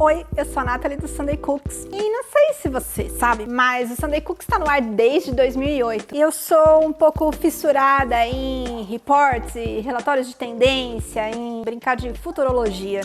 Oi, eu sou a Nathalie do Sunday Cooks e não sei se você sabe, mas o Sunday Cooks está no ar desde 2008 e eu sou um pouco fissurada em reports e relatórios de tendência, em brincar de futurologia.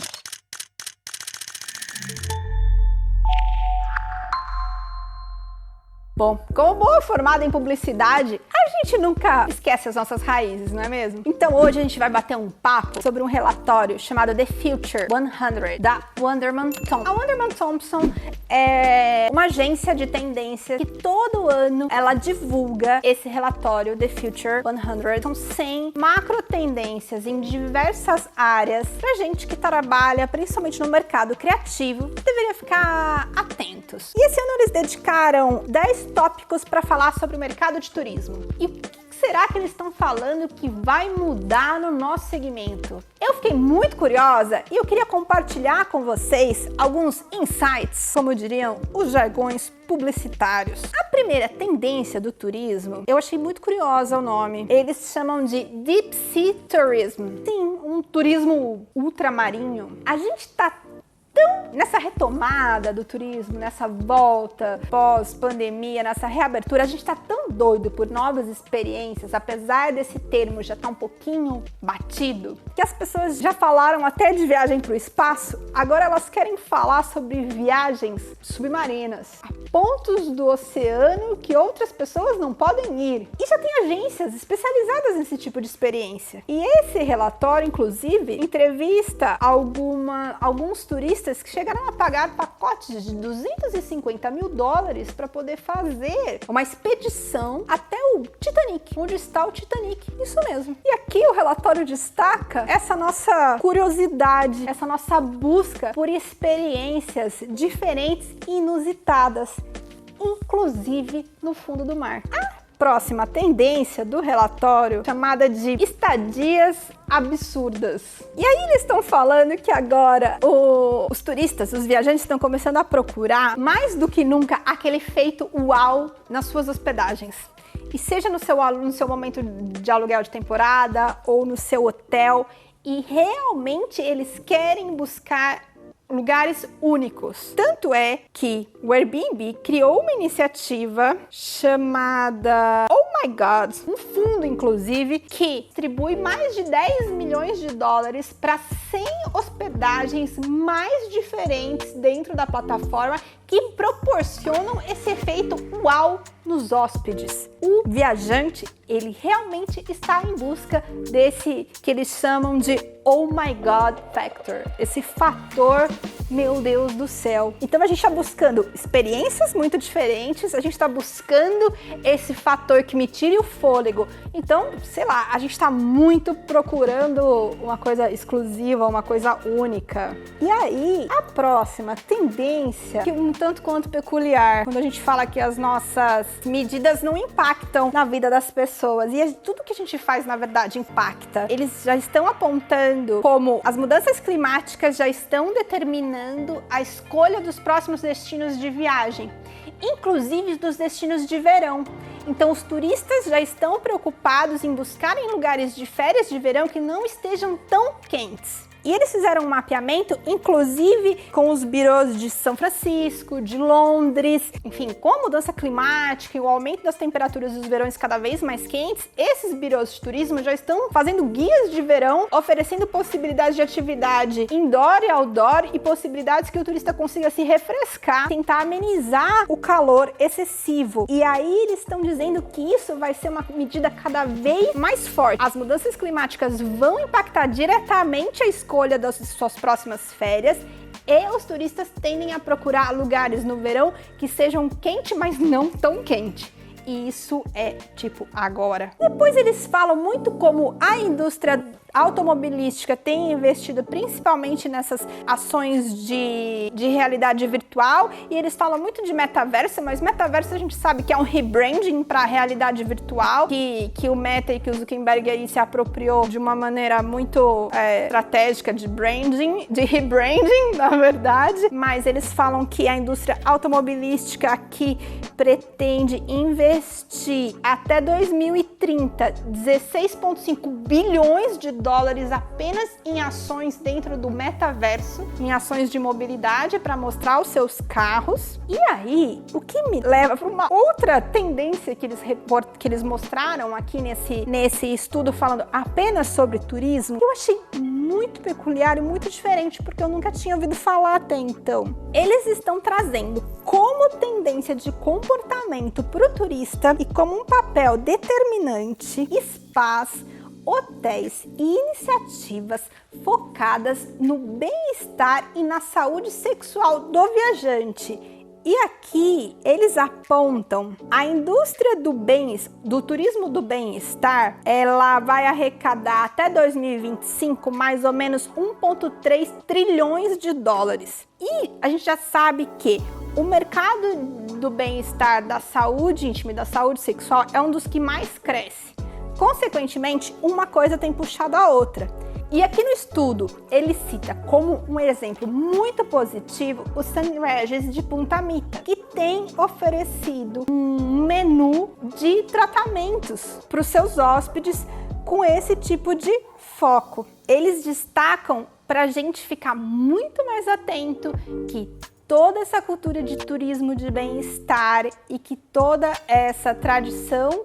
Bom, como boa formada em publicidade, a gente nunca esquece as nossas raízes, não é mesmo? Então hoje a gente vai bater um papo sobre um relatório chamado The Future 100, da Wunderman Thompson. A Wunderman Thompson é uma agência de tendência que todo ano ela divulga esse relatório The Future 100. São 100 macro tendências em diversas áreas pra gente que trabalha principalmente no mercado criativo, deveria ficar atentos. E esse ano eles dedicaram 10 tópicos para falar sobre o mercado de turismo. E o que será que eles estão falando que vai mudar no nosso segmento? Eu fiquei muito curiosa e eu queria compartilhar com vocês alguns insights, como diriam os jargões publicitários. A primeira tendência do turismo, eu achei muito curiosa o nome. Eles chamam de Deep Sea Tourism. Sim, um turismo ultramarinho. A gente tá nessa retomada do turismo, nessa volta pós-pandemia, nessa reabertura, a gente está tão doido por novas experiências, apesar desse termo já estar um pouquinho batido, que as pessoas já falaram até de viagem para o espaço, agora elas querem falar sobre viagens submarinas, a pontos do oceano que outras pessoas não podem ir. E já tem agências especializadas nesse tipo de experiência. E esse relatório, inclusive, entrevista alguns turistas que chegaram a pagar pacotes de $250 mil para poder fazer uma expedição até o Titanic, onde está o Titanic. Isso mesmo. E aqui o relatório destaca essa nossa curiosidade, essa nossa busca por experiências diferentes e inusitadas, inclusive no fundo do mar. Próxima tendência do relatório, chamada de estadias absurdas. E aí eles estão falando que agora os turistas, os viajantes estão começando a procurar mais do que nunca aquele efeito uau nas suas hospedagens. E seja no seu momento de aluguel de temporada ou no seu hotel, e realmente eles querem buscar lugares únicos. Tanto é que o Airbnb criou uma iniciativa chamada Oh My God, um fundo inclusive que distribui mais de $10 milhões para 100 hospedagens mais diferentes dentro da plataforma que proporcionam esse efeito uau nos hóspedes. O viajante, ele realmente está em busca desse que eles chamam de Oh My God Factor, esse fator, meu Deus do céu. Então a gente está buscando experiências muito diferentes, a gente está buscando esse fator que me tire o fôlego. Então, sei lá, a gente está muito procurando uma coisa exclusiva, uma coisa única. E aí, a próxima tendência, que um tanto quanto peculiar, quando a gente fala que as nossas medidas não impactam na vida das pessoas, e tudo que a gente faz, na verdade, impacta. Eles já estão apontando como as mudanças climáticas já estão determinando a escolha dos próximos destinos de viagem, inclusive dos destinos de verão. Então, os turistas já estão preocupados em buscarem lugares de férias de verão que não estejam tão quentes. E eles fizeram um mapeamento, inclusive com os birôs de São Francisco, de Londres. Enfim, com a mudança climática e o aumento das temperaturas dos verões cada vez mais quentes, esses birôs de turismo já estão fazendo guias de verão, oferecendo possibilidades de atividade indoor e outdoor e possibilidades que o turista consiga se refrescar, tentar amenizar o calor excessivo. E aí eles estão dizendo que isso vai ser uma medida cada vez mais forte. As mudanças climáticas vão impactar diretamente a escolha das suas próximas férias e os turistas tendem a procurar lugares no verão que sejam quentes, mas não tão quente. E isso é tipo agora. Depois eles falam muito como a indústria automobilística tem investido principalmente nessas ações de realidade virtual, e eles falam muito de metaverso, mas metaverso a gente sabe que é um rebranding para a realidade virtual, que o Meta e que o Zuckerberg aí se apropriou de uma maneira muito estratégica de rebranding, na verdade. Mas eles falam que a indústria automobilística aqui pretende investir investir até 2030 16,5 bilhões de dólares apenas em ações dentro do metaverso, em ações de mobilidade para mostrar os seus carros. E aí, o que me leva para uma outra tendência que eles mostraram aqui nesse estudo falando apenas sobre turismo, que eu achei muito peculiar e muito diferente, porque eu nunca tinha ouvido falar até então. Eles estão trazendo como tendência de comportamento para o turista e como um papel determinante spas, hotéis e iniciativas focadas no bem-estar e na saúde sexual do viajante. E aqui eles apontam a indústria do turismo do bem-estar, ela vai arrecadar até 2025 mais ou menos 1,3 trilhões de dólares. E a gente já sabe que o mercado do bem-estar, da saúde íntima e da saúde sexual é um dos que mais cresce. Consequentemente, uma coisa tem puxado a outra. E aqui no estudo, ele cita como um exemplo muito positivo o St. Regis de Punta Mita, que tem oferecido um menu de tratamentos para os seus hóspedes com esse tipo de foco. Eles destacam para a gente ficar muito mais atento que toda essa cultura de turismo de bem-estar e que toda essa tradição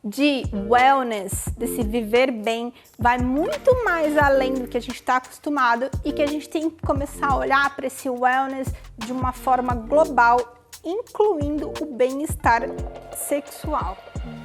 de wellness, desse viver bem, vai muito mais além do que a gente está acostumado e que a gente tem que começar a olhar para esse wellness de uma forma global, incluindo o bem-estar sexual.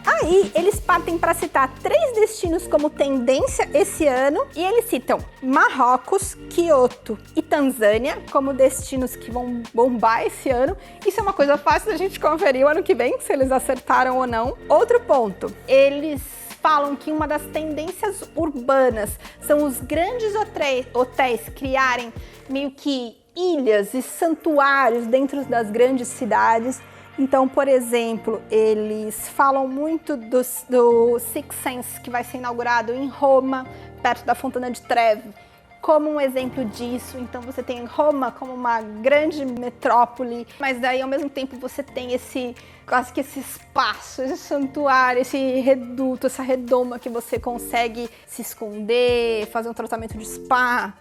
Aí eles partem para citar 3 destinos como tendência esse ano e eles citam Marrocos, Kyoto e Tanzânia como destinos que vão bombar esse ano. Isso é uma coisa fácil da gente conferir o ano que vem, se eles acertaram ou não. Outro ponto, eles falam que uma das tendências urbanas são os grandes hotéis criarem meio que ilhas e santuários dentro das grandes cidades. Então, por exemplo, eles falam muito do Six Sense, que vai ser inaugurado em Roma, perto da Fontana de Trevi, como um exemplo disso. Então, você tem Roma como uma grande metrópole, mas daí, ao mesmo tempo, você tem quase que esse espaço, esse santuário, esse reduto, essa redoma que você consegue se esconder, fazer um tratamento de spa,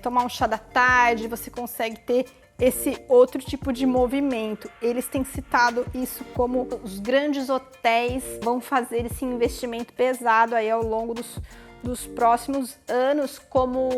tomar um chá da tarde, você consegue ter esse outro tipo de movimento. Eles têm citado isso como os grandes hotéis vão fazer esse investimento pesado aí ao longo dos próximos anos, como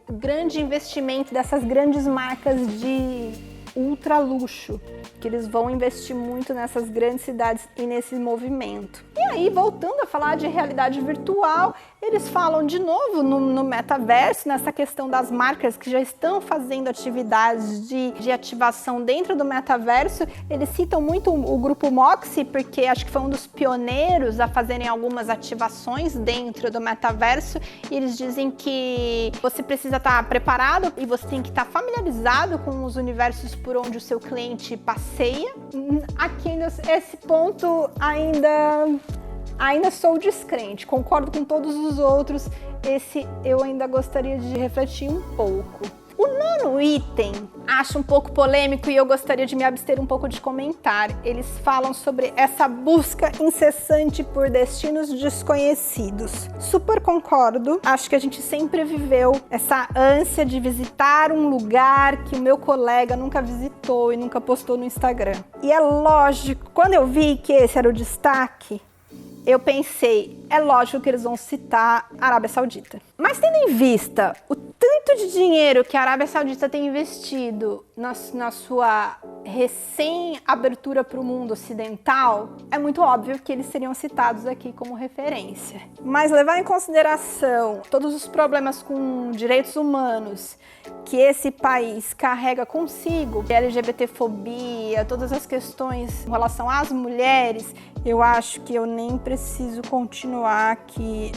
o grande investimento dessas grandes marcas de ultra luxo, que eles vão investir muito nessas grandes cidades e nesse movimento. E aí, voltando a falar de realidade virtual, eles falam de novo no metaverso, nessa questão das marcas que já estão fazendo atividades de ativação dentro do metaverso. Eles citam muito o grupo Moxie, porque acho que foi um dos pioneiros a fazerem algumas ativações dentro do metaverso, e eles dizem que você precisa estar preparado e você tem que estar familiarizado com os universos por onde o seu cliente passeia. Aqui, esse ponto, ainda sou descrente, concordo com todos os outros, esse eu ainda gostaria de refletir um pouco. O nono item acho um pouco polêmico e eu gostaria de me abster um pouco de comentar. Eles falam sobre essa busca incessante por destinos desconhecidos. Super concordo, acho que a gente sempre viveu essa ânsia de visitar um lugar que o meu colega nunca visitou e nunca postou no Instagram. E é lógico, quando eu vi que esse era o destaque, eu pensei, é lógico que eles vão citar a Arábia Saudita. Mas tendo em vista o tanto de dinheiro que a Arábia Saudita tem investido na sua recém-abertura para o mundo ocidental, é muito óbvio que eles seriam citados aqui como referência. Mas levar em consideração todos os problemas com direitos humanos que esse país carrega consigo, LGBTfobia, todas as questões em relação às mulheres, eu acho que eu nem preciso continuar aqui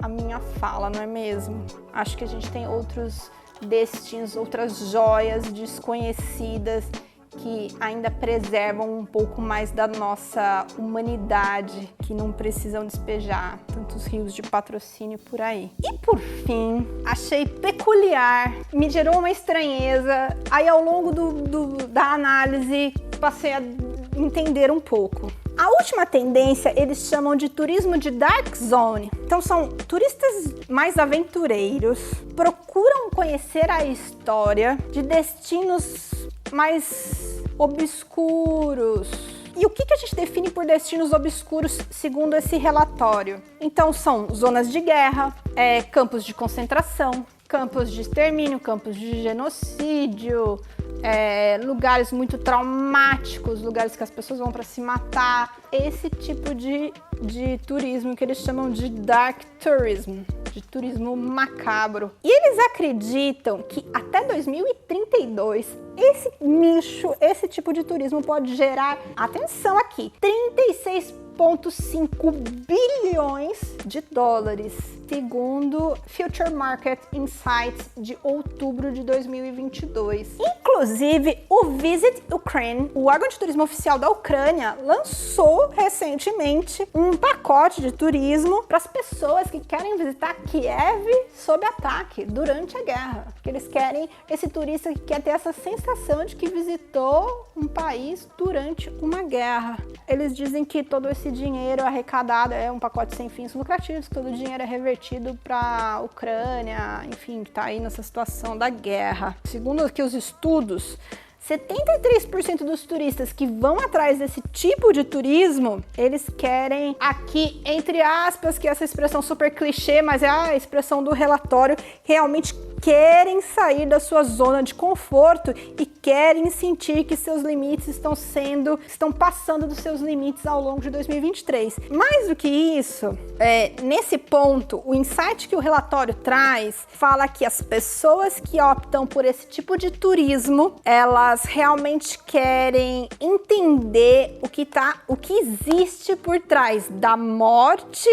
a minha fala, não é mesmo? Acho que a gente tem outros destinos, outras joias desconhecidas que ainda preservam um pouco mais da nossa humanidade, que não precisam despejar tantos rios de patrocínio por aí. E por fim, achei peculiar, me gerou uma estranheza, aí ao longo da análise passei a entender um pouco. A última tendência eles chamam de turismo de dark zone. Então são turistas mais aventureiros, procuram conhecer a história de destinos mais obscuros. E o que a gente define por destinos obscuros segundo esse relatório? Então são zonas de guerra, campos de concentração, campos de extermínio, campos de genocídio, lugares muito traumáticos, lugares que as pessoas vão para se matar. Esse tipo de turismo que eles chamam de dark tourism, de turismo macabro. E eles acreditam que até 2032 esse nicho, esse tipo de turismo pode gerar, atenção aqui, 36,5 bilhões de dólares, segundo Future Market Insights de outubro de 2022. Inclusive, o Visit Ukraine, o órgão de turismo oficial da Ucrânia, lançou recentemente um pacote de turismo para as pessoas que querem visitar Kiev sob ataque durante a guerra. Que eles querem esse turista que quer ter essa sensação de que visitou um país durante uma guerra. Eles dizem que todo esse dinheiro arrecadado é um pacote sem fins lucrativos, que todo o dinheiro é revertido para a Ucrânia, enfim, que está aí nessa situação da guerra. Segundo aqui os estudos, 73% dos turistas que vão atrás desse tipo de turismo, eles querem aqui, entre aspas, que essa expressão super clichê, mas é a expressão do relatório, realmente querem sair da sua zona de conforto e querem sentir que seus limites estão passando dos seus limites ao longo de 2023. Mais do que isso, nesse ponto, o insight que o relatório traz fala que as pessoas que optam por esse tipo de turismo, elas realmente querem entender o que existe por trás da morte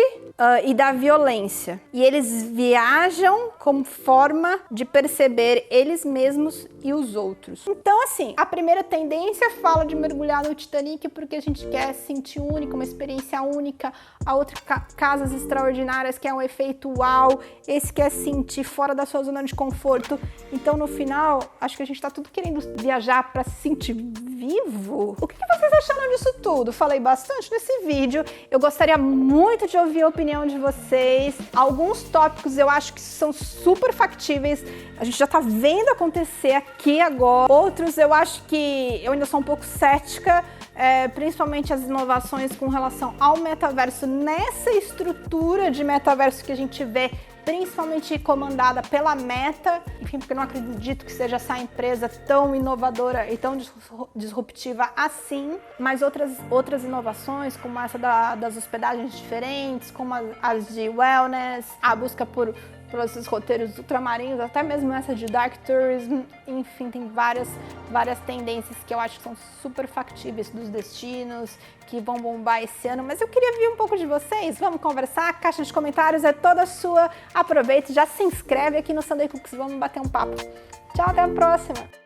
e da violência. E eles viajam como forma de perceber eles mesmos e os outros. Então, assim, a primeira tendência fala de mergulhar no Titanic porque a gente quer sentir único, uma experiência única. A outra, casas extraordinárias, que é um efeito uau. Esse quer sentir fora da sua zona de conforto. Então, no final, acho que a gente tá tudo querendo viajar para se sentir vivo. O que vocês acharam disso tudo? Falei bastante nesse vídeo. Eu gostaria muito de ouvir a opinião de vocês. Alguns tópicos eu acho que são super factíveis. A gente já tá vendo acontecer aqui agora. Outros eu acho que eu ainda sou um pouco cética, principalmente as inovações com relação ao metaverso, nessa estrutura de metaverso que a gente vê, principalmente comandada pela Meta, enfim, porque eu não acredito que seja essa empresa tão inovadora e tão disruptiva assim, mas outras inovações, como essa das hospedagens diferentes, como as de wellness, a busca por esses roteiros ultramarinos, até mesmo essa de dark tourism, enfim, tem várias tendências que eu acho que são super factíveis dos destinos, que vão bombar esse ano, mas eu queria ver um pouco de vocês, vamos conversar, a caixa de comentários é toda sua, aproveite, já se inscreve aqui no Sunday Cooks, vamos bater um papo. Tchau, até a próxima!